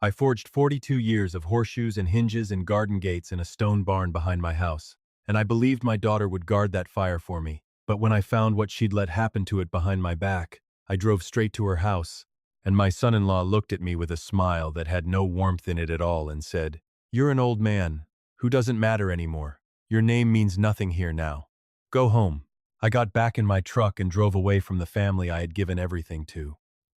I forged 42 years of horseshoes and hinges and garden gates in a stone barn behind my house, and I believed my daughter would guard that fire for me. But when I found what she'd let happen to it behind my back, I drove straight to her house, and my son-in-law looked at me with a smile that had no warmth in it at all and said, "You're an old man who doesn't matter anymore. Your name means nothing here now. Go home." I got back in my truck and drove away from the family I had given everything to.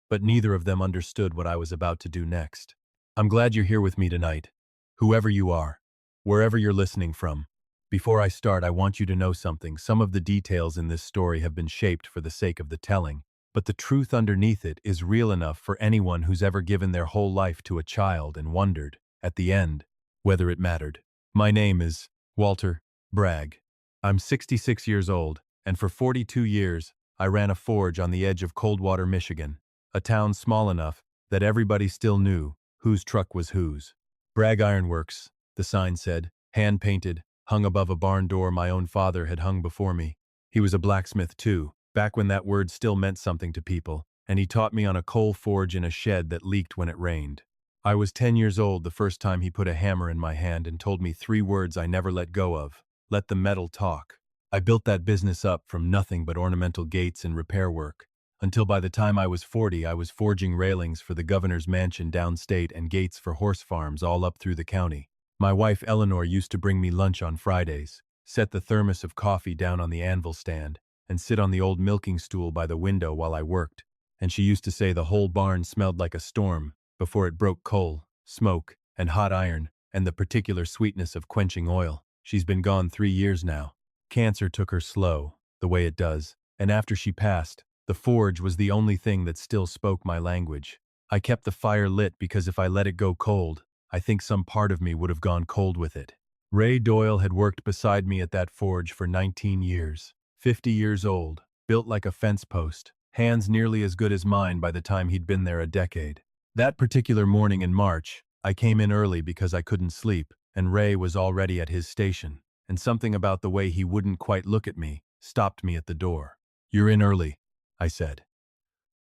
But neither of them understood what I was about to do next. I'm glad you're here with me tonight, whoever you are, wherever you're listening from. Before I start, I want you to know something. Some of the details in this story have been shaped for the sake of the telling, but the truth underneath it is real enough for anyone who's ever given their whole life to a child and wondered, at the end, whether it mattered. My name is Walter Bragg. I'm 66 years old, and for 42 years, I ran a forge on the edge of Coldwater, Michigan, a town small enough that everybody still knew whose truck was whose. Bragg Ironworks, the sign said, hand-painted, hung above a barn door my own father had hung before me. He was a blacksmith too, back when that word still meant something to people, and he taught me on a coal forge in a shed that leaked when it rained. I was 10 years old the first time he put a hammer in my hand and told me 3 words I never let go of: let the metal talk. I built that business up from nothing but ornamental gates and repair work, until by the time I was 40 I was forging railings for the governor's mansion downstate and gates for horse farms all up through the county. My wife Eleanor used to bring me lunch on Fridays, set the thermos of coffee down on the anvil stand, and sit on the old milking stool by the window while I worked, and she used to say the whole barn smelled like a storm before it broke coal, smoke, and hot iron, and the particular sweetness of quenching oil. She's been gone 3 years now. Cancer took her slow, the way it does, and after she passed, the forge was the only thing that still spoke my language. I kept the fire lit because if I let it go cold, I think some part of me would have gone cold with it. Ray Doyle had worked beside me at that forge for 19 years. 50 years old, built like a fence post, hands nearly as good as mine by the time he'd been there a decade. That particular morning in March, I came in early because I couldn't sleep, and Ray was already at his station, and something about the way he wouldn't quite look at me stopped me at the door. "You're in early," I said.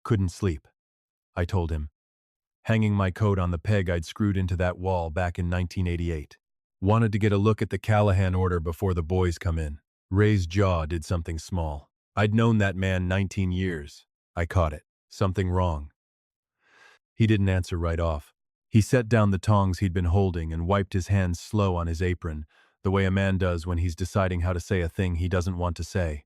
"Couldn't sleep," I told him, hanging my coat on the peg I'd screwed into that wall back in 1988. "Wanted to get a look at the Callahan order before the boys come in." Ray's jaw did something small. I'd known that man 19 years. I caught it. Something wrong. He didn't answer right off. He set down the tongs he'd been holding and wiped his hands slow on his apron, the way a man does when he's deciding how to say a thing he doesn't want to say.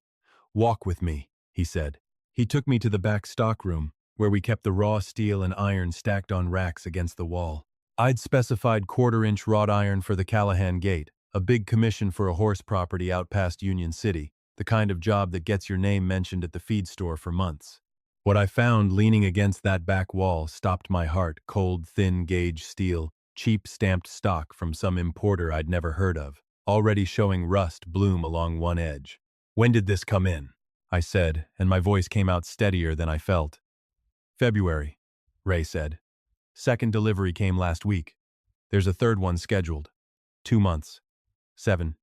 "Walk with me," he said. He took me to the back stockroom, where we kept the raw steel and iron stacked on racks against the wall. I'd specified 1/4-inch wrought iron for the Callahan gate, a big commission for a horse property out past Union City, the kind of job that gets your name mentioned at the feed store for months. What I found leaning against that back wall stopped my heart: cold, thin-gauge steel, cheap stamped stock from some importer I'd never heard of, already showing rust bloom along one edge. "When did this come in?" I said, and my voice came out steadier than I felt. "February," Ray said. "Second delivery came last week. There's a third one scheduled. 2 months. 7.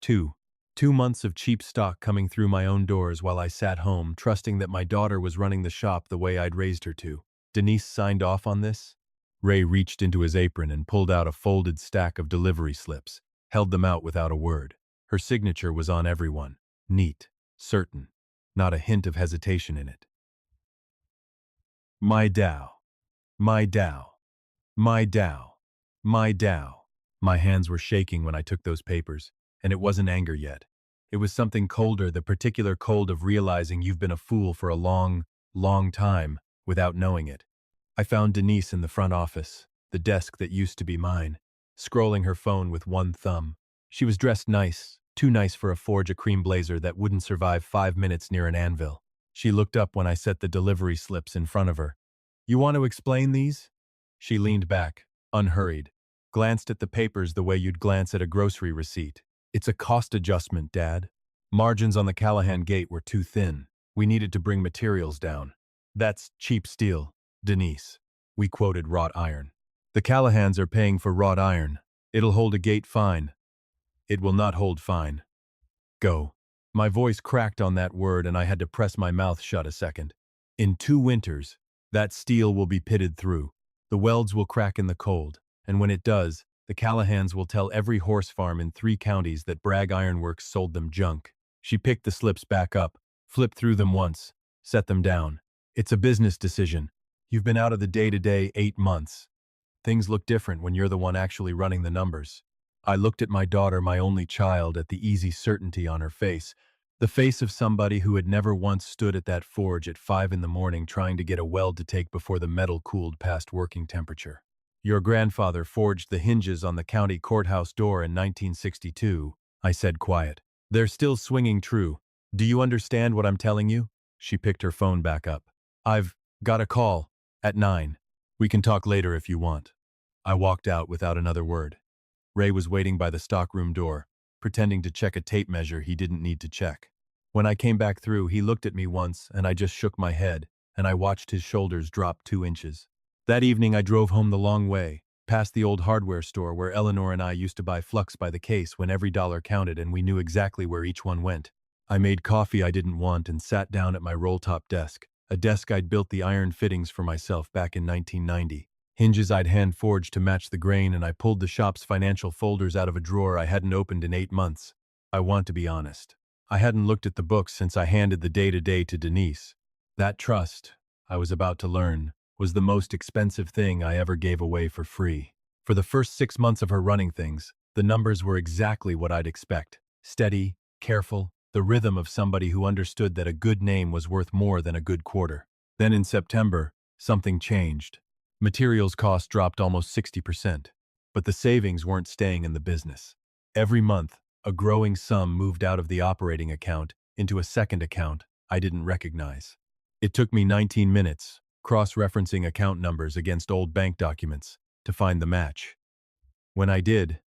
2. 2 months of cheap stock coming through my own doors while I sat home, trusting that my daughter was running the shop the way I'd raised her to. Denise signed off on this?" Ray reached into his apron and pulled out a folded stack of delivery slips, held them out without a word. Her signature was on every one. Neat, certain, not a hint of hesitation in it. "My Dow. My Dow. My Dow. My Dow." My hands were shaking when I took those papers, and it wasn't anger yet. It was something colder, the particular cold of realizing you've been a fool for a long, long time without knowing it. I found Denise in the front office, the desk that used to be mine, scrolling her phone with one thumb. She was dressed nice, too nice for a forge, a cream blazer that wouldn't survive 5 minutes near an anvil. She looked up when I set the delivery slips in front of her. "You want to explain these?" She leaned back, unhurried, glanced at the papers the way you'd glance at a grocery receipt. "It's a cost adjustment, Dad. Margins on the Callahan gate were too thin. We needed to bring materials down." "That's cheap steel, Denise." We quoted wrought iron. "The Callahans are paying for wrought iron. It'll hold a gate fine." "It will not hold fine. Go." My voice cracked on that word and I had to press my mouth shut a second. "In 2 winters, that steel will be pitted through. The welds will crack in the cold, and when it does, the Callahans will tell every horse farm in 3 counties that Bragg Ironworks sold them junk. She picked the slips back up, flipped through them once, set them down. It's a business decision. You've been out of the day-to-day 8 months. Things look different when you're the one actually running the numbers. I looked at my daughter, my only child, at the easy certainty on her face, the face of somebody who had never once stood at that forge at 5 in the morning trying to get a weld to take before the metal cooled past working temperature. Your grandfather forged the hinges on the county courthouse door in 1962, I said quiet. They're still swinging true. Do you understand what I'm telling you? She picked her phone back up. I've got a call at 9. We can talk later if you want. I walked out without another word. Ray was waiting by the stockroom door, pretending to check a tape measure he didn't need to check. When I came back through, he looked at me once, and I just shook my head, and I watched his shoulders drop 2 inches. That evening I drove home the long way, past the old hardware store where Eleanor and I used to buy flux by the case when every dollar counted and we knew exactly where each one went. I made coffee I didn't want and sat down at my roll-top desk, a desk I'd built the iron fittings for myself back in 1990. Hinges I'd hand-forged to match the grain, and I pulled the shop's financial folders out of a drawer I hadn't opened in 8 months. I want to be honest. I hadn't looked at the books since I handed the day-to-day to Denise. That trust, I was about to learn, was the most expensive thing I ever gave away for free. For the first 6 months of her running things, the numbers were exactly what I'd expect. Steady, careful, the rhythm of somebody who understood that a good name was worth more than a good quarter. Then in September, something changed. Materials costs dropped almost 60%, but the savings weren't staying in the business. Every month, a growing sum moved out of the operating account into a second account I didn't recognize. It took me 19 minutes, cross-referencing account numbers against old bank documents, to find the match. When I did,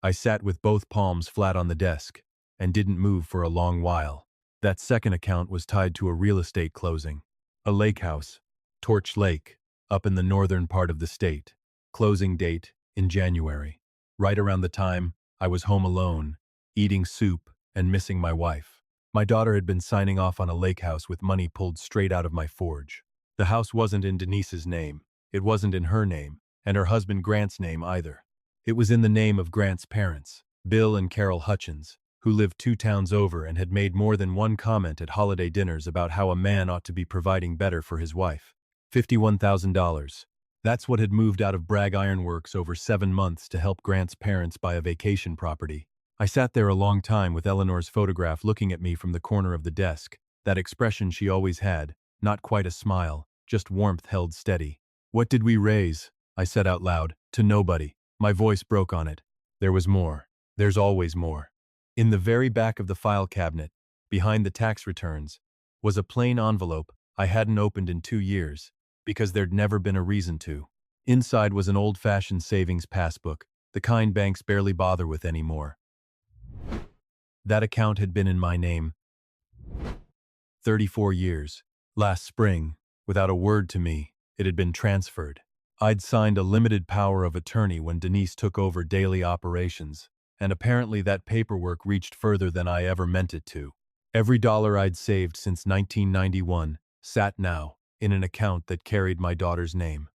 I sat with both palms flat on the desk and didn't move for a long while. That second account was tied to a real estate closing. A lake house, Torch Lake, up in the northern part of the state. Closing date in January. Right around the time I was home alone, eating soup and missing my wife. My daughter had been signing off on a lake house with money pulled straight out of my forge. The house wasn't in Denise's name, it wasn't in her name, and her husband Grant's name either. It was in the name of Grant's parents, Bill and Carol Hutchins, who lived 2 towns over and had made more than one comment at holiday dinners about how a man ought to be providing better for his wife. $51,000. That's what had moved out of Bragg Ironworks over 7 months to help Grant's parents buy a vacation property. I sat there a long time with Eleanor's photograph looking at me from the corner of the desk, that expression she always had, not quite a smile, just warmth held steady. What did we raise? I said out loud, to nobody. My voice broke on it. There was more. There's always more. In the very back of the file cabinet, behind the tax returns, was a plain envelope I hadn't opened in 2 years, because there'd never been a reason to. Inside was an old-fashioned savings passbook, the kind banks barely bother with anymore. That account had been in my name 34 years. Last spring, without a word to me, it had been transferred. I'd signed a limited power of attorney when Denise took over daily operations, and apparently that paperwork reached further than I ever meant it to. Every dollar I'd saved since 1991 sat now in an account that carried my daughter's name.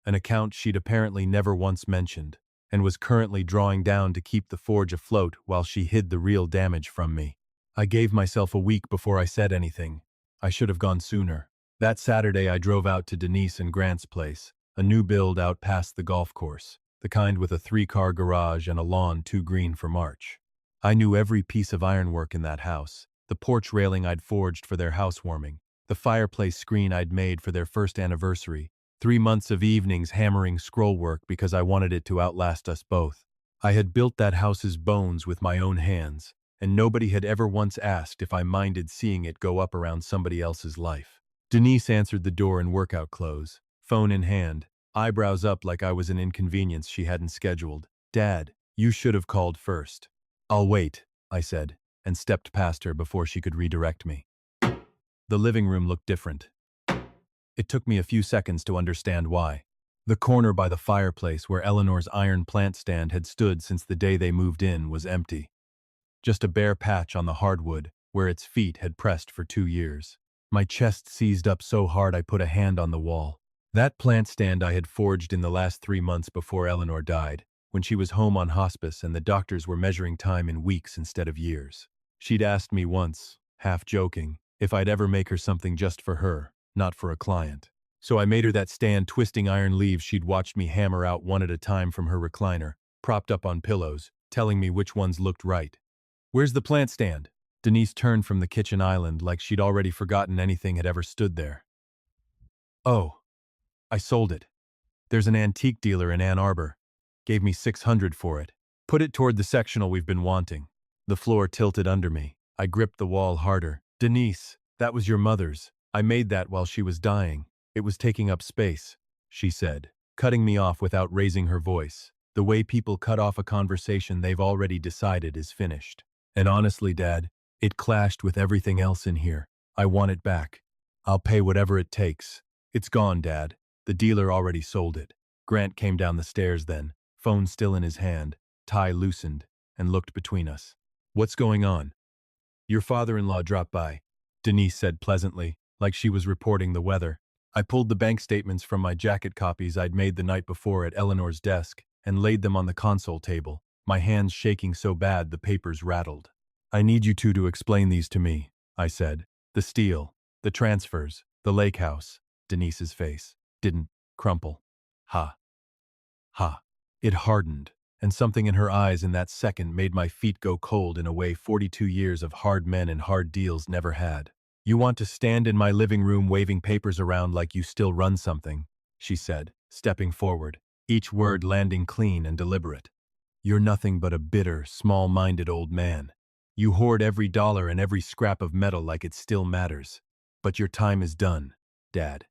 An account she'd apparently never once mentioned, and was currently drawing down to keep the forge afloat while she hid the real damage from me. I gave myself a week before I said anything. I should have gone sooner. That Saturday I drove out to Denise and Grant's place, a new build out past the golf course, the kind with a 3-car garage and a lawn too green for March. I knew every piece of ironwork in that house, the porch railing I'd forged for their housewarming, the fireplace screen I'd made for their first anniversary, 3 months of evenings hammering scroll work because I wanted it to outlast us both. I had built that house's bones with my own hands, and nobody had ever once asked if I minded seeing it go up around somebody else's life. Denise answered the door in workout clothes, phone in hand, eyebrows up like I was an inconvenience she hadn't scheduled. "Dad, you should have called first." "I'll wait," I said, and stepped past her before she could redirect me. The living room looked different. It took me a few seconds to understand why. The corner by the fireplace where Eleanor's iron plant stand had stood since the day they moved in was empty. Just a bare patch on the hardwood where its feet had pressed for 2 years. My chest seized up so hard I put a hand on the wall. That plant stand I had forged in the last 3 months before Eleanor died, when she was home on hospice and the doctors were measuring time in weeks instead of years. She'd asked me once, half joking, if I'd ever make her something just for her, not for a client. So I made her that stand twisting iron leaves she'd watched me hammer out one at a time from her recliner, propped up on pillows, telling me which ones looked right. "Where's the plant stand?" Denise turned from the kitchen island like she'd already forgotten anything had ever stood there. "Oh, I sold it. There's an antique dealer in Ann Arbor. Gave me $600 for it. Put it toward the sectional we've been wanting." The floor tilted under me. I gripped the wall harder. "Denise, that was your mother's. I made that while she was dying. It was taking up space," she said, cutting me off without raising her voice, the way people cut off a conversation they've already decided is finished. "And honestly, Dad, it clashed with everything else in here. I want it back. I'll pay whatever it takes. It's gone, Dad. The dealer already sold it." Grant came down the stairs then, phone still in his hand, tie loosened, and looked between us. "What's going on?" "Your father-in-law dropped by," Denise said pleasantly, like she was reporting the weather. I pulled the bank statements from my jacket copies I'd made the night before at Eleanor's desk and laid them on the console table, my hands shaking so bad the papers rattled. "I need you two to explain these to me," I said. "The steel, the transfers, the lake house." Denise's face didn't crumple. Ha. Ha. It hardened, and something in her eyes in that second made my feet go cold in a way 42 years of hard men and hard deals never had. "You want to stand in my living room waving papers around like you still run something," she said, stepping forward, each word landing clean and deliberate. "You're nothing but a bitter, small-minded old man. You hoard every dollar and every scrap of metal like it still matters. But your time is done, Dad.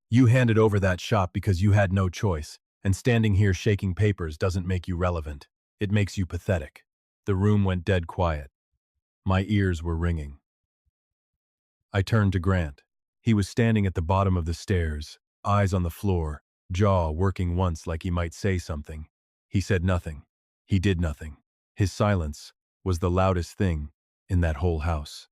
You handed over that shop because you had no choice, and standing here shaking papers doesn't make you relevant. It makes you pathetic." The room went dead quiet. My ears were ringing. I turned to Grant. He was standing at the bottom of the stairs, eyes on the floor, jaw working once like he might say something. He said nothing. He did nothing. His silence was the loudest thing in that whole house.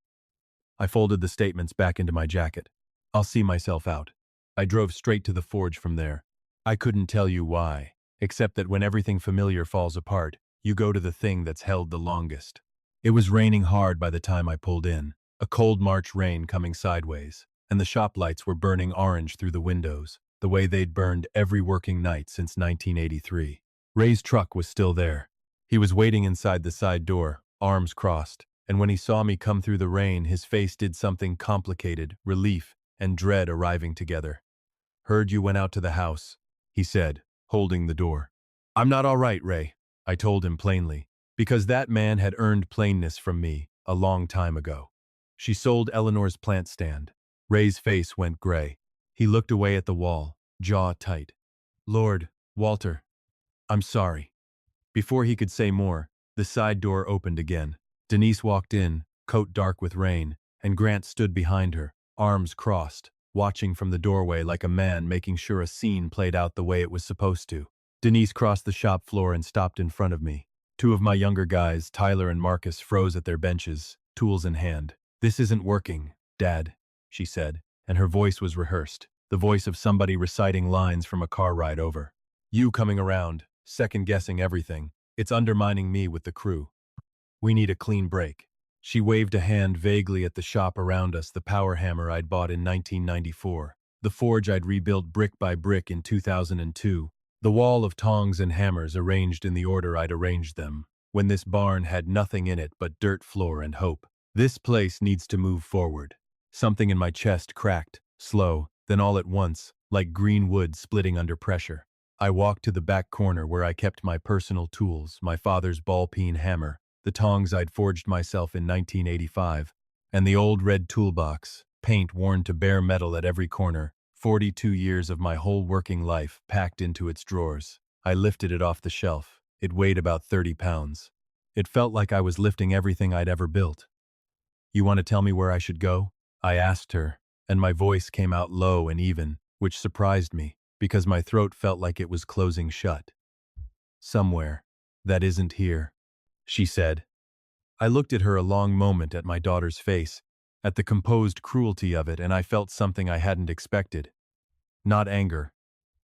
I folded the statements back into my jacket. "I'll see myself out." I drove straight to the forge from there. I couldn't tell you why, except that when everything familiar falls apart, you go to the thing that's held the longest. It was raining hard by the time I pulled in, a cold March rain coming sideways, and the shop lights were burning orange through the windows, the way they'd burned every working night since 1983. Ray's truck was still there. He was waiting inside the side door, arms crossed, and when he saw me come through the rain, his face did something complicated, relief and dread arriving together. "Heard you went out to the house," he said, holding the door. "I'm not all right, Ray," I told him plainly, because that man had earned plainness from me a long time ago. "She sold Eleanor's plant stand." Ray's face went gray. He looked away at the wall, jaw tight. "Lord, Walter, I'm sorry." Before he could say more, the side door opened again. Denise walked in, coat dark with rain, and Grant stood behind her, arms crossed, watching from the doorway like a man making sure a scene played out the way it was supposed to. Denise crossed the shop floor and stopped in front of me. Two of my younger guys, Tyler and Marcus, froze at their benches, tools in hand. "This isn't working, Dad," she said, and her voice was rehearsed, the voice of somebody reciting lines from a car ride over. "You coming around, second-guessing everything. It's undermining me with the crew. We need a clean break." She waved a hand vaguely at the shop around us, the power hammer I'd bought in 1994, the forge I'd rebuilt brick by brick in 2002, the wall of tongs and hammers arranged in the order I'd arranged them, when this barn had nothing in it but dirt floor and hope. "This place needs to move forward." Something in my chest cracked, slow, then all at once, like green wood splitting under pressure. I walked to the back corner where I kept my personal tools, my father's ball-peen hammer, the tongs I'd forged myself in 1985, and the old red toolbox, paint worn to bare metal at every corner, 42 years of my whole working life packed into its drawers. I lifted it off the shelf. It weighed about 30 pounds. It felt like I was lifting everything I'd ever built. "You want to tell me where I should go?" I asked her, and my voice came out low and even, which surprised me, because my throat felt like it was closing shut. "Somewhere that isn't here," she said. I looked at her a long moment, at my daughter's face, at the composed cruelty of it, and I felt something I hadn't expected. Not anger.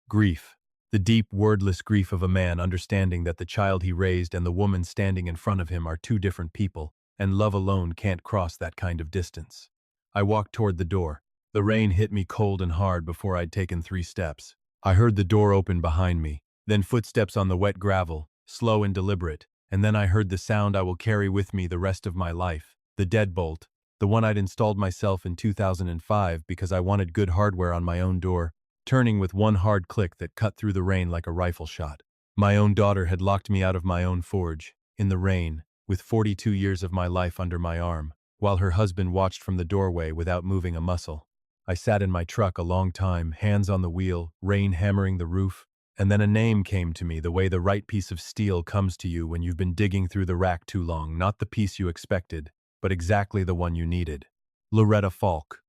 Grief. The deep, wordless grief of a man understanding that the child he raised and the woman standing in front of him are two different people, and love alone can't cross that kind of distance. I walked toward the door. The rain hit me cold and hard before I'd taken 3 steps. I heard the door open behind me, then footsteps on the wet gravel, slow and deliberate, and then I heard the sound I will carry with me the rest of my life, the deadbolt, the one I'd installed myself in 2005 because I wanted good hardware on my own door, turning with one hard click that cut through the rain like a rifle shot. My own daughter had locked me out of my own forge, in the rain, with 42 years of my life under my arm, while her husband watched from the doorway without moving a muscle. I sat in my truck a long time, hands on the wheel, rain hammering the roof, and then a name came to me the way the right piece of steel comes to you when you've been digging through the rack too long, not the piece you expected, but exactly the one you needed. Loretta Falk.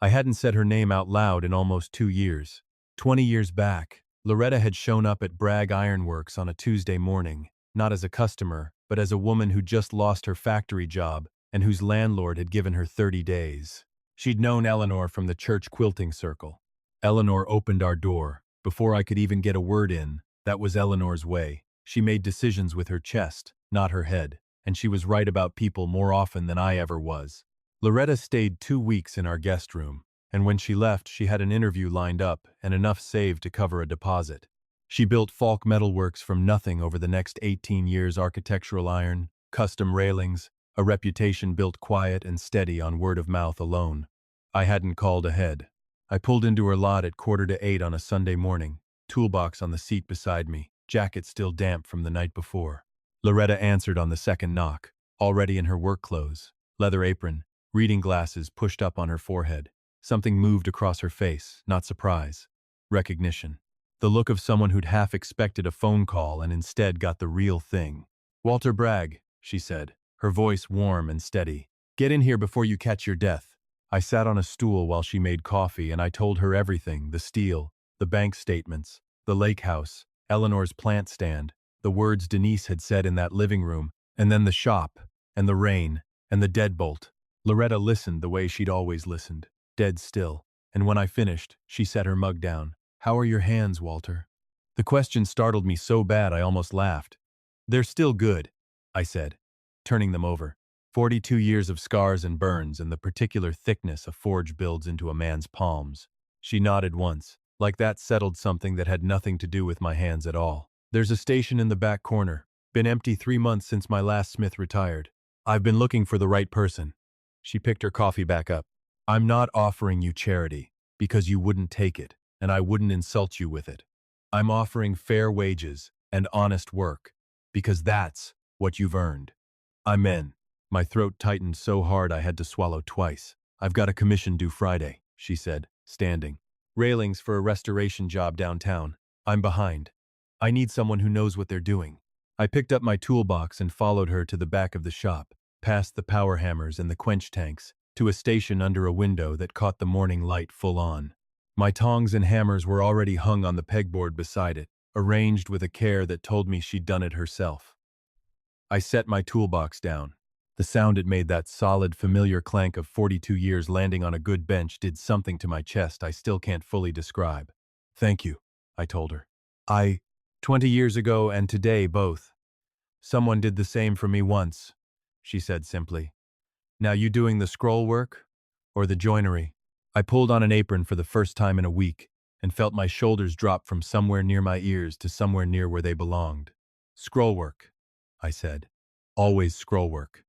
I hadn't said her name out loud in almost 2 years. 20 years back, Loretta had shown up at Bragg Ironworks on a Tuesday morning, not as a customer, but as a woman who just lost her factory job and whose landlord had given her 30 days. She'd known Eleanor from the church quilting circle. Eleanor opened our door. Before I could even get a word in, that was Eleanor's way. She made decisions with her chest, not her head, and she was right about people more often than I ever was. Loretta stayed 2 weeks in our guest room, and when she left she had an interview lined up and enough saved to cover a deposit. She built Falk Metalworks from nothing over the next 18 years: architectural iron, custom railings, a reputation built quiet and steady on word of mouth alone. I hadn't called ahead. I pulled into her lot at 7:45 on a Sunday morning, toolbox on the seat beside me, jacket still damp from the night before. Loretta answered on the second knock, already in her work clothes, leather apron, reading glasses pushed up on her forehead. Something moved across her face, not surprise. Recognition. The look of someone who'd half expected a phone call and instead got the real thing. "Walter Bragg," she said, her voice warm and steady. "Get in here before you catch your death." I sat on a stool while she made coffee and I told her everything: the steel, the bank statements, the lake house, Eleanor's plant stand, the words Denise had said in that living room, and then the shop, and the rain, and the deadbolt. Loretta listened the way she'd always listened, dead still, and when I finished, she set her mug down. "How are your hands, Walter?" The question startled me so bad I almost laughed. "They're still good," I said, turning them over. 42 years of scars and burns and the particular thickness a forge builds into a man's palms. She nodded once, like that settled something that had nothing to do with my hands at all. "There's a station in the back corner. Been empty 3 months since my last smith retired. I've been looking for the right person." She picked her coffee back up. "I'm not offering you charity, because you wouldn't take it, and I wouldn't insult you with it. I'm offering fair wages and honest work, because that's what you've earned." "I'm in." My throat tightened so hard I had to swallow twice. "I've got a commission due Friday," she said, standing. "Railings for a restoration job downtown. I'm behind. I need someone who knows what they're doing." I picked up my toolbox and followed her to the back of the shop, past the power hammers and the quench tanks, to a station under a window that caught the morning light full on. My tongs and hammers were already hung on the pegboard beside it, arranged with a care that told me she'd done it herself. I set my toolbox down. The sound it made, that solid, familiar clank of 42 years landing on a good bench, did something to my chest I still can't fully describe. "Thank you," I told her. 20 years ago and today both. Someone did the same for me once," she said simply. "Now you doing the scroll work? Or the joinery?" I pulled on an apron for the first time in a week and felt my shoulders drop from somewhere near my ears to somewhere near where they belonged. "Scroll work," I said. "Always scroll work."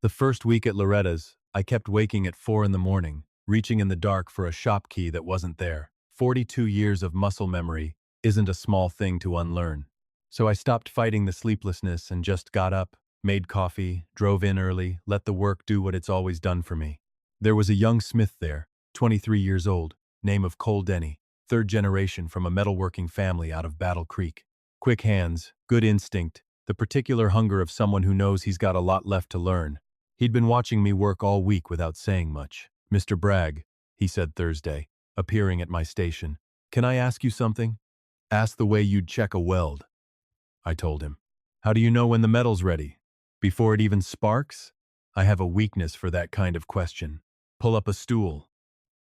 The first week at Loretta's, I kept waking at 4 in the morning, reaching in the dark for a shop key that wasn't there. 42 years of muscle memory isn't a small thing to unlearn. So I stopped fighting the sleeplessness and just got up, made coffee, drove in early, let the work do what it's always done for me. There was a young smith there, 23 years old, name of Cole Denny, 3rd generation from a metalworking family out of Battle Creek. Quick hands, good instinct, the particular hunger of someone who knows he's got a lot left to learn. He'd been watching me work all week without saying much. "Mr. Bragg," he said Thursday, appearing at my station, "can I ask you something?" "Ask the way you'd check a weld," I told him. "How do you know when the metal's ready? Before it even sparks?" I have a weakness for that kind of question. "Pull up a stool,"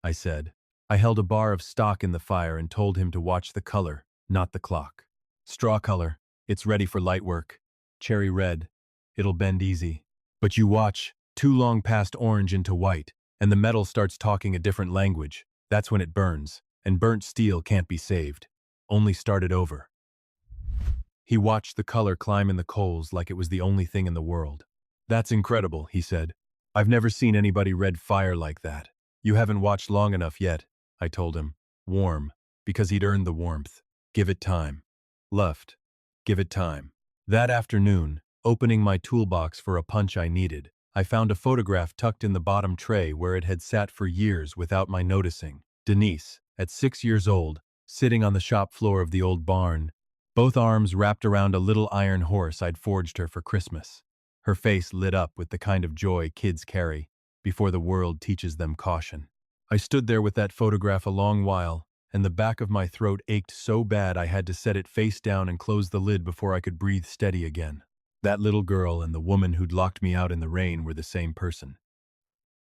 I said. I held a bar of stock in the fire and told him to watch the color, not the clock. Straw color. It's ready for light work. Cherry red. It'll bend easy. But you watch, too long past orange into white, and the metal starts talking a different language. That's when it burns, and burnt steel can't be saved. Only start it over. He watched the color climb in the coals like it was the only thing in the world. That's incredible, he said. I've never seen anybody red fire like that. You haven't watched long enough yet, I told him. Warm, because he'd earned the warmth. Give it time. Luft. Give it time. That afternoon, opening my toolbox for a punch I needed, I found a photograph tucked in the bottom tray where it had sat for years without my noticing. Denise, at 6 years old, sitting on the shop floor of the old barn, both arms wrapped around a little iron horse I'd forged her for Christmas. Her face lit up with the kind of joy kids carry before the world teaches them caution. I stood there with that photograph a long while, and the back of my throat ached so bad I had to set it face down and close the lid before I could breathe steady again. That little girl and the woman who'd locked me out in the rain were the same person.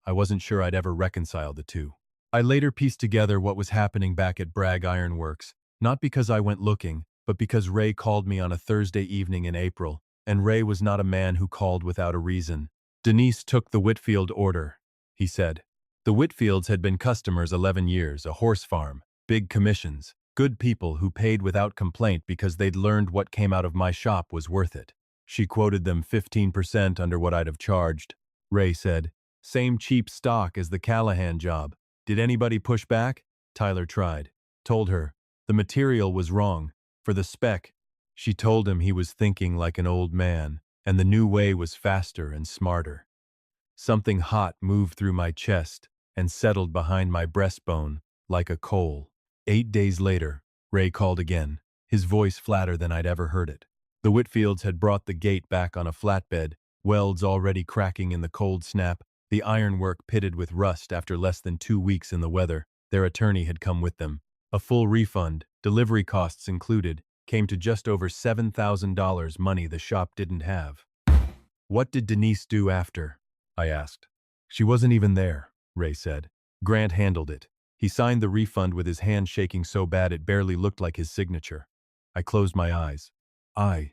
I wasn't sure I'd ever reconcile the two. I later pieced together what was happening back at Bragg Ironworks, not because I went looking, but because Ray called me on a Thursday evening in April, and Ray was not a man who called without a reason. Denise took the Whitfield order, he said. The Whitfields had been customers 11 years, a horse farm, big commissions, good people who paid without complaint because they'd learned what came out of my shop was worth it. She quoted them 15% under what I'd have charged. Ray said, "Same cheap stock as the Callahan job. Did anybody push back?" Tyler tried. Told her. The material was wrong. For the spec. She told him he was thinking like an old man, and the new way was faster and smarter. Something hot moved through my chest and settled behind my breastbone like a coal. 8 days later, Ray called again, his voice flatter than I'd ever heard it. The Whitfields had brought the gate back on a flatbed, welds already cracking in the cold snap, the ironwork pitted with rust after less than 2 weeks in the weather. Their attorney had come with them. A full refund, delivery costs included, came to just over $7,000, money the shop didn't have. What did Denise do after? I asked. She wasn't even there, Ray said. Grant handled it. He signed the refund with his hand shaking so bad it barely looked like his signature. I closed my eyes. I.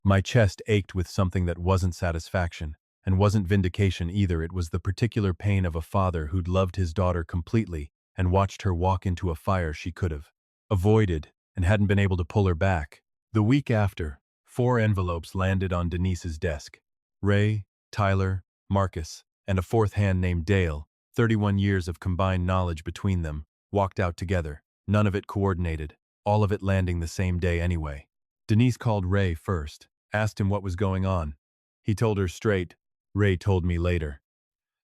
My chest ached with something that wasn't satisfaction, and wasn't vindication either. It was the particular pain of a father who'd loved his daughter completely and watched her walk into a fire she could have avoided and hadn't been able to pull her back. The week after, 4 envelopes landed on Denise's desk. Ray, Tyler, Marcus, and a fourth hand named Dale, 31 years of combined knowledge between them, walked out together, none of it coordinated, all of it landing the same day anyway. Denise called Ray first, asked him what was going on. He told her straight. Ray told me later.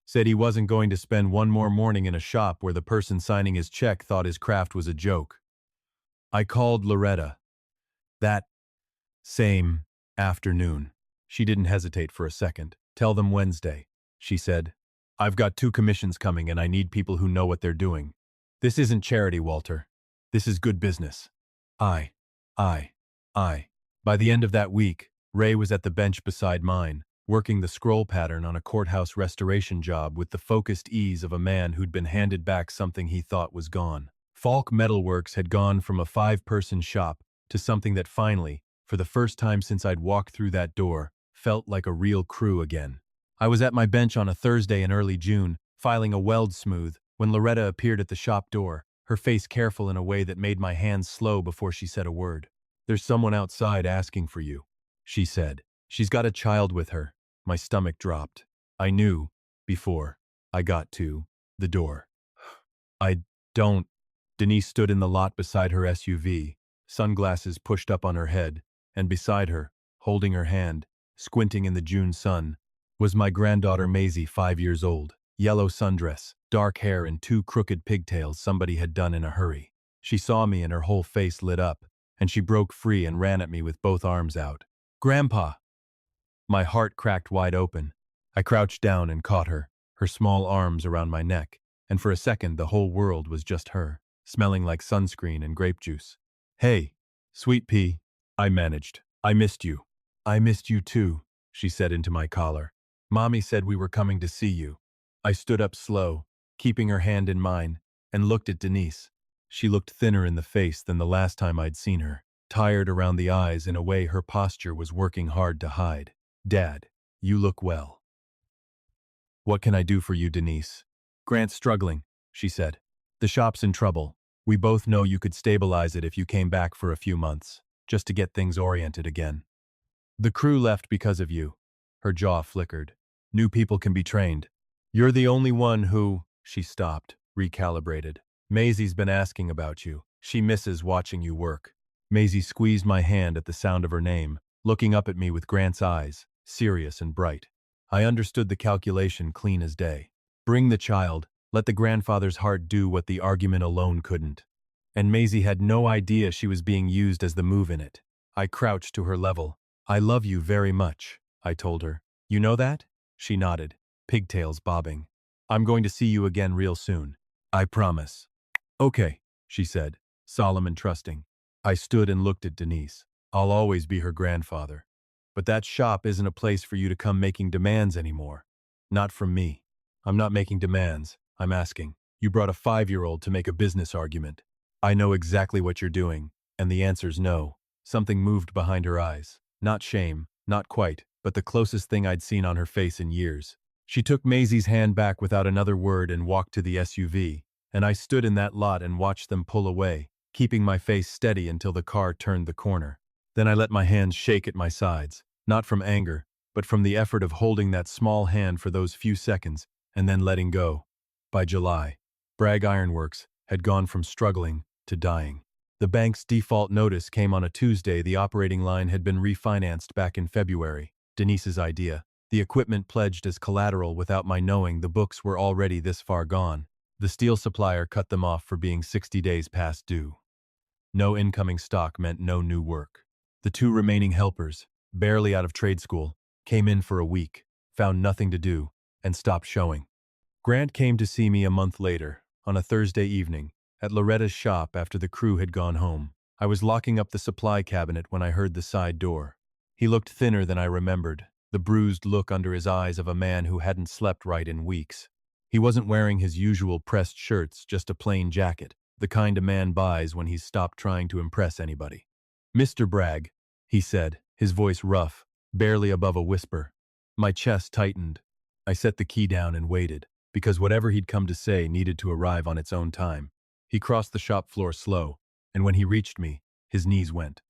Said he wasn't going to spend one more morning in a shop where the person signing his check thought his craft was a joke. I called Loretta. That same afternoon. She didn't hesitate for a second. Tell them Wednesday, she said. I've got 2 commissions coming and I need people who know what they're doing. This isn't charity, Walter. This is good business. I. By the end of that week, Ray was at the bench beside mine, working the scroll pattern on a courthouse restoration job with the focused ease of a man who'd been handed back something he thought was gone. Falk Metalworks had gone from a 5-person shop to something that finally, for the first time since I'd walked through that door, felt like a real crew again. I was at my bench on a Thursday in early June, filing a weld smooth, when Loretta appeared at the shop door, her face careful in a way that made my hands slow before she said a word. There's someone outside asking for you, she said. She's got a child with her. My stomach dropped. I knew, before I got to the door. I don't. Denise stood in the lot beside her SUV, sunglasses pushed up on her head, and beside her, holding her hand, squinting in the June sun, was my granddaughter Maisie, 5 years old, yellow sundress, dark hair and 2 crooked pigtails somebody had done in a hurry. She saw me and her whole face lit up, and she broke free and ran at me with both arms out. Grandpa! My heart cracked wide open. I crouched down and caught her, her small arms around my neck, and for a second the whole world was just her, smelling like sunscreen and grape juice. Hey, sweet pea, I managed. I missed you. I missed you too, she said into my collar. Mommy said we were coming to see you. I stood up slow, keeping her hand in mine, and looked at Denise. She looked thinner in the face than the last time I'd seen her, tired around the eyes in a way her posture was working hard to hide. Dad, you look well. What can I do for you, Denise? Grant's struggling, she said. The shop's in trouble. We both know you could stabilize it if you came back for a few months, just to get things oriented again. The crew left because of you. Her jaw flickered. New people can be trained. You're the only one who… She stopped, recalibrated. Maisie's been asking about you. She misses watching you work. Maisie squeezed my hand at the sound of her name, looking up at me with Grant's eyes, serious and bright. I understood the calculation clean as day. Bring the child, let the grandfather's heart do what the argument alone couldn't. And Maisie had no idea she was being used as the move in it. I crouched to her level. I love you very much, I told her. You know that? She nodded, pigtails bobbing. I'm going to see you again real soon. I promise. Okay, she said, solemn and trusting. I stood and looked at Denise. I'll always be her grandfather. But that shop isn't a place for you to come making demands anymore. Not from me. I'm not making demands. I'm asking. You brought a 5-year-old to make a business argument. I know exactly what you're doing, and the answer's no. Something moved behind her eyes. Not shame, not quite, but the closest thing I'd seen on her face in years. She took Maisie's hand back without another word and walked to the SUV, and I stood in that lot and watched them pull away, keeping my face steady until the car turned the corner. Then I let my hands shake at my sides, not from anger, but from the effort of holding that small hand for those few seconds and then letting go. By July, Bragg Ironworks had gone from struggling to dying. The bank's default notice came on a Tuesday. The operating line had been refinanced back in February, Denise's idea. The equipment pledged as collateral without my knowing. The books were already this far gone. The steel supplier cut them off for being 60 days past due. No incoming stock meant no new work. The 2 remaining helpers, barely out of trade school, came in for a week, found nothing to do, and stopped showing. Grant came to see me a month later, on a Thursday evening, at Loretta's shop after the crew had gone home. I was locking up the supply cabinet when I heard the side door. He looked thinner than I remembered, the bruised look under his eyes of a man who hadn't slept right in weeks. He wasn't wearing his usual pressed shirts, just a plain jacket, the kind a man buys when he's stopped trying to impress anybody. Mr. Bragg, he said, his voice rough, barely above a whisper. My chest tightened. I set the key down and waited, because whatever he'd come to say needed to arrive on its own time. He crossed the shop floor slow, and when he reached me, his knees went.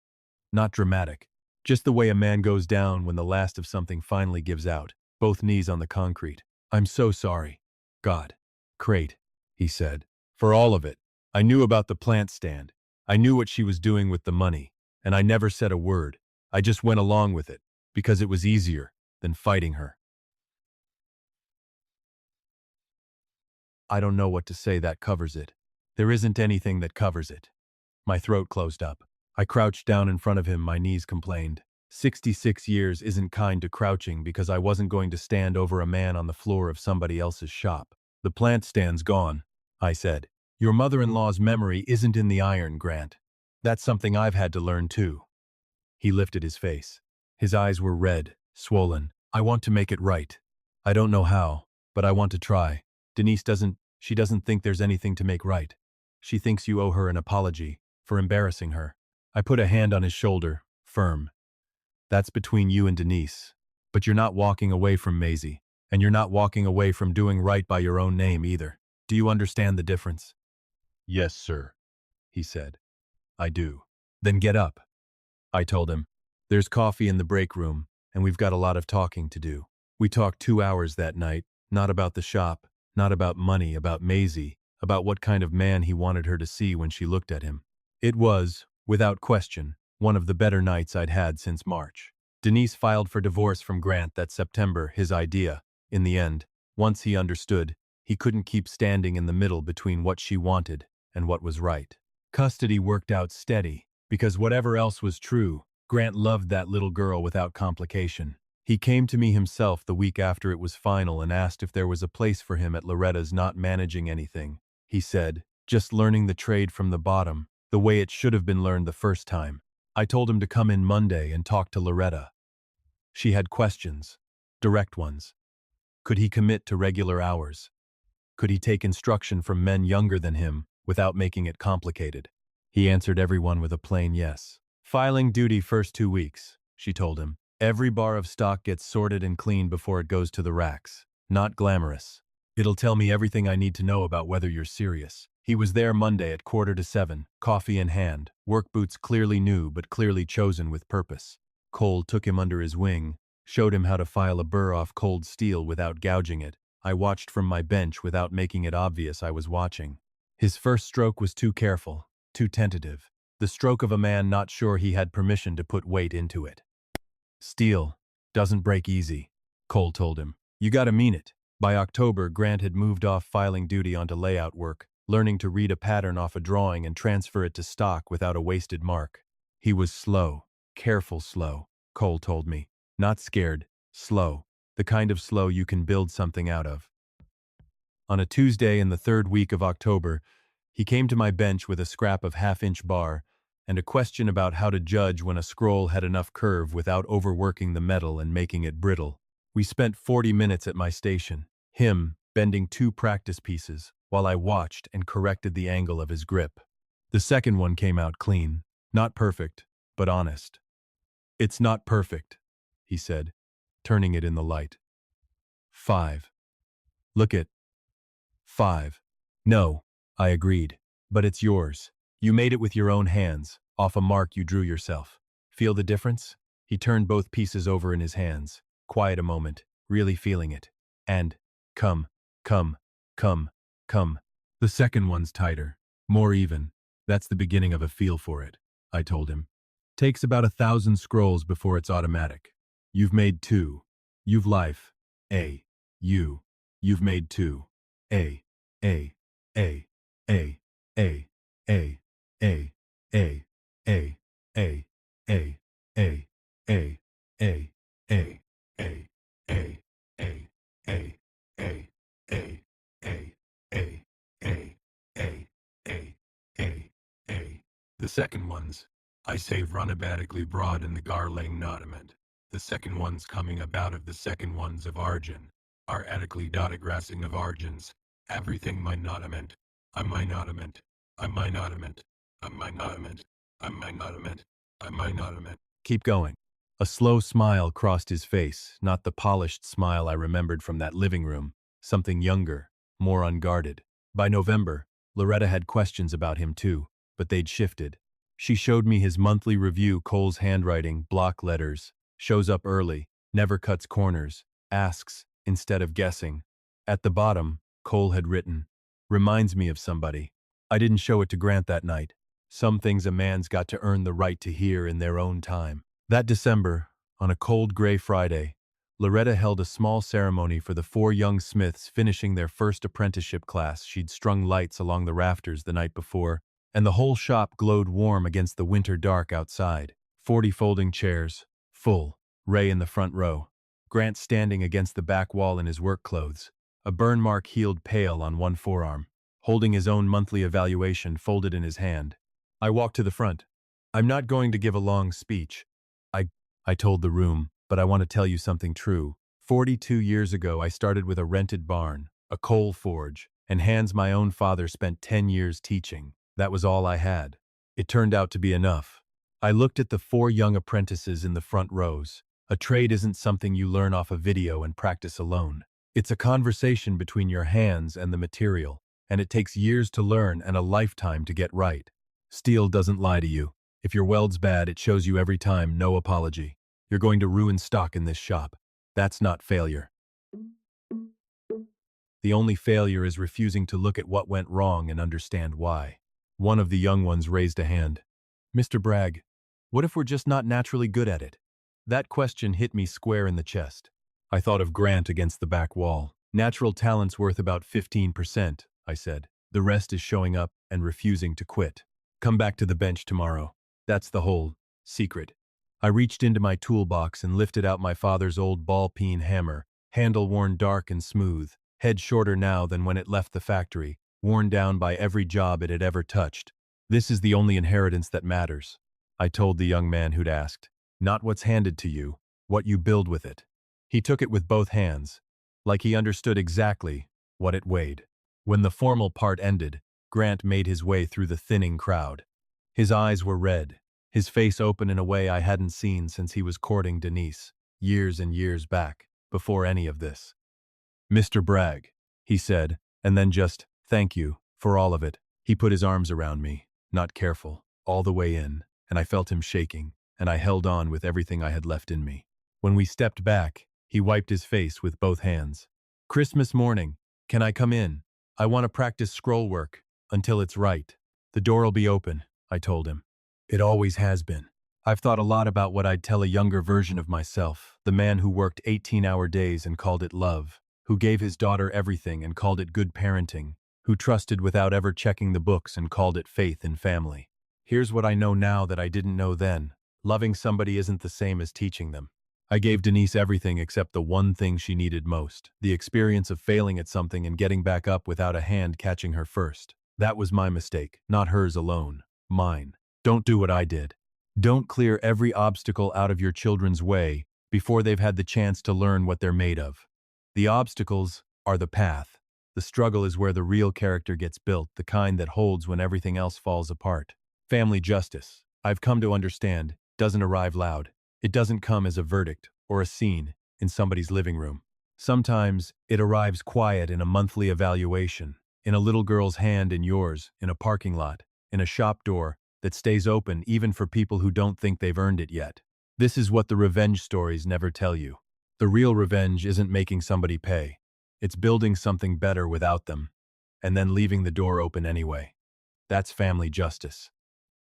Not dramatic, just the way a man goes down when the last of something finally gives out, both knees on the concrete. I'm so sorry. God. Crate, he said. For all of it. I knew about the plant stand. I knew what she was doing with the money, and I never said a word. I just went along with it, because it was easier than fighting her. I don't know what to say that covers it. There isn't anything that covers it. My throat closed up. I crouched down in front of him, my knees complained. 66 years isn't kind to crouching because I wasn't going to stand over a man on the floor of somebody else's shop. The plant stand's gone, I said. Your mother-in-law's memory isn't in the iron, Grant. That's something I've had to learn too. He lifted his face. His eyes were red, swollen. I want to make it right. I don't know how, but I want to try. Denise doesn't think there's anything to make right. She thinks you owe her an apology for embarrassing her. I put a hand on his shoulder, firm. That's between you and Denise. But you're not walking away from Maisie, and you're not walking away from doing right by your own name either. Do you understand the difference? Yes, sir, he said. I do. Then get up. I told him. There's coffee in the break room, and we've got a lot of talking to do. We talked 2 hours that night, not about the shop, not about money, about Maisie, about what kind of man he wanted her to see when she looked at him. It was, without question, one of the better nights I'd had since March. Denise filed for divorce from Grant that September, his idea. In the end, once he understood, he couldn't keep standing in the middle between what she wanted and what was right. Custody worked out steady, because whatever else was true, Grant loved that little girl without complication. He came to me himself the week after it was final and asked if there was a place for him at Loretta's, not managing anything. He said, just learning the trade from the bottom, the way it should have been learned the first time. I told him to come in Monday and talk to Loretta. She had questions, direct ones. Could he commit to regular hours? Could he take instruction from men younger than him without making it complicated? He answered everyone with a plain yes. Filing duty first 2 weeks, she told him. Every bar of stock gets sorted and cleaned before it goes to the racks. Not glamorous. It'll tell me everything I need to know about whether you're serious. He was there Monday at 6:45, coffee in hand, work boots clearly new but clearly chosen with purpose. Cole took him under his wing, showed him how to file a burr off cold steel without gouging it. I watched from my bench without making it obvious I was watching. His first stroke was too careful, too tentative. The stroke of a man not sure he had permission to put weight into it. Steel doesn't break easy, Cole told him. You gotta mean it. By October, Grant had moved off filing duty onto layout work, learning to read a pattern off a drawing and transfer it to stock without a wasted mark. He was slow, careful slow, Cole told me. Not scared, slow. The kind of slow you can build something out of. On a Tuesday in the third week of October, he came to my bench with a scrap of half-inch bar and a question about how to judge when a scroll had enough curve without overworking the metal and making it brittle. We spent 40 minutes at my station, him bending 2 practice pieces, while I watched and corrected the angle of his grip. The second one came out clean. Not perfect, but honest. It's not perfect, he said, turning it in the light. 5. Look at 5. No, I agreed. But it's yours. You made it with your own hands, off a mark you drew yourself. Feel the difference? He turned both pieces over in his hands, quiet a moment, really feeling it. And, come. The second one's tighter, more even. That's the beginning of a feel for it, I told him. Takes about 1,000 scrolls before it's automatic. You've made 2. You've life. You've made 2. A. The second ones, I say runabatically broad in the garlang notament. The second ones coming about of the second ones of Argin, are atically dotagrassing of Argins, everything my notament, I'm my notament, I'm my notament, I'm my notament, I'm my notament, I'm my notament. Keep going. A slow smile crossed his face, not the polished smile I remembered from that living room, something younger, more unguarded. By November, Loretta had questions about him too, but they'd shifted. She showed me his monthly review, Cole's handwriting, block letters, shows up early, never cuts corners, asks instead of guessing. At the bottom, Cole had written, reminds me of somebody. I didn't show it to Grant that night. Some things a man's got to earn the right to hear in their own time. That December, on a cold gray Friday, Loretta held a small ceremony for the 4 young smiths finishing their first apprenticeship class. She'd strung lights along the rafters the night before, and the whole shop glowed warm against the winter dark outside. 40 folding chairs, full, Ray in the front row, Grant standing against the back wall in his work clothes, a burn mark healed pale on one forearm, holding his own monthly evaluation folded in his hand. I walked to the front. I'm not going to give a long speech. I told the room, but I want to tell you something true. 42 years ago, I started with a rented barn, a coal forge, and Hans, my own father, spent 10 years teaching. That was all I had. It turned out to be enough. I looked at the 4 young apprentices in the front rows. A trade isn't something you learn off a video and practice alone. It's a conversation between your hands and the material, and it takes years to learn and a lifetime to get right. Steel doesn't lie to you. If your weld's bad, it shows you every time, no apology. You're going to ruin stock in this shop. That's not failure. The only failure is refusing to look at what went wrong and understand why. One of the young ones raised a hand. Mr. Bragg, what if we're just not naturally good at it? That question hit me square in the chest. I thought of Grant against the back wall. Natural talent's worth about 15%, I said. The rest is showing up and refusing to quit. Come back to the bench tomorrow. That's the whole secret. I reached into my toolbox and lifted out my father's old ball-peen hammer, handle worn dark and smooth, head shorter now than when it left the factory, worn down by every job it had ever touched. This is the only inheritance that matters, I told the young man who'd asked. Not what's handed to you, what you build with it. He took it with both hands, like he understood exactly what it weighed. When the formal part ended, Grant made his way through the thinning crowd. His eyes were red, his face open in a way I hadn't seen since he was courting Denise, years and years back, before any of this. "Mr. Bragg," he said, and then just, "Thank you, for all of it." He put his arms around me, not careful, all the way in, and I felt him shaking, and I held on with everything I had left in me. When we stepped back, he wiped his face with both hands. "Christmas morning, can I come in? I want to practice scroll work, until it's right." "The door'll be open," I told him. "It always has been." I've thought a lot about what I'd tell a younger version of myself, the man who worked 18-hour days and called it love, who gave his daughter everything and called it good parenting, who trusted without ever checking the books and called it faith in family. Here's what I know now that I didn't know then. Loving somebody isn't the same as teaching them. I gave Denise everything except the one thing she needed most, the experience of failing at something and getting back up without a hand catching her first. That was my mistake, not hers alone. Mine. Don't do what I did. Don't clear every obstacle out of your children's way before they've had the chance to learn what they're made of. The obstacles are the path. The struggle is where the real character gets built, the kind that holds when everything else falls apart. Family justice, I've come to understand, doesn't arrive loud. It doesn't come as a verdict or a scene in somebody's living room. Sometimes it arrives quiet in a monthly evaluation, in a little girl's hand in yours, in a parking lot, in a shop door that stays open even for people who don't think they've earned it yet. This is what the revenge stories never tell you. The real revenge isn't making somebody pay. It's building something better without them, and then leaving the door open anyway. That's family justice.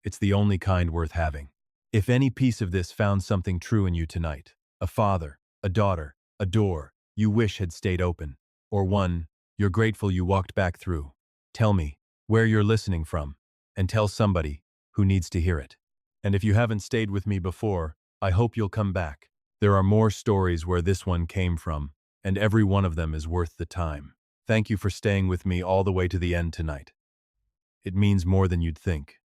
It's the only kind worth having. If any piece of this found something true in you tonight, a father, a daughter, a door you wish had stayed open, or one you're grateful you walked back through, tell me where you're listening from, and tell somebody who needs to hear it. And if you haven't stayed with me before, I hope you'll come back. There are more stories where this one came from, and every one of them is worth the time. Thank you for staying with me all the way to the end tonight. It means more than you'd think.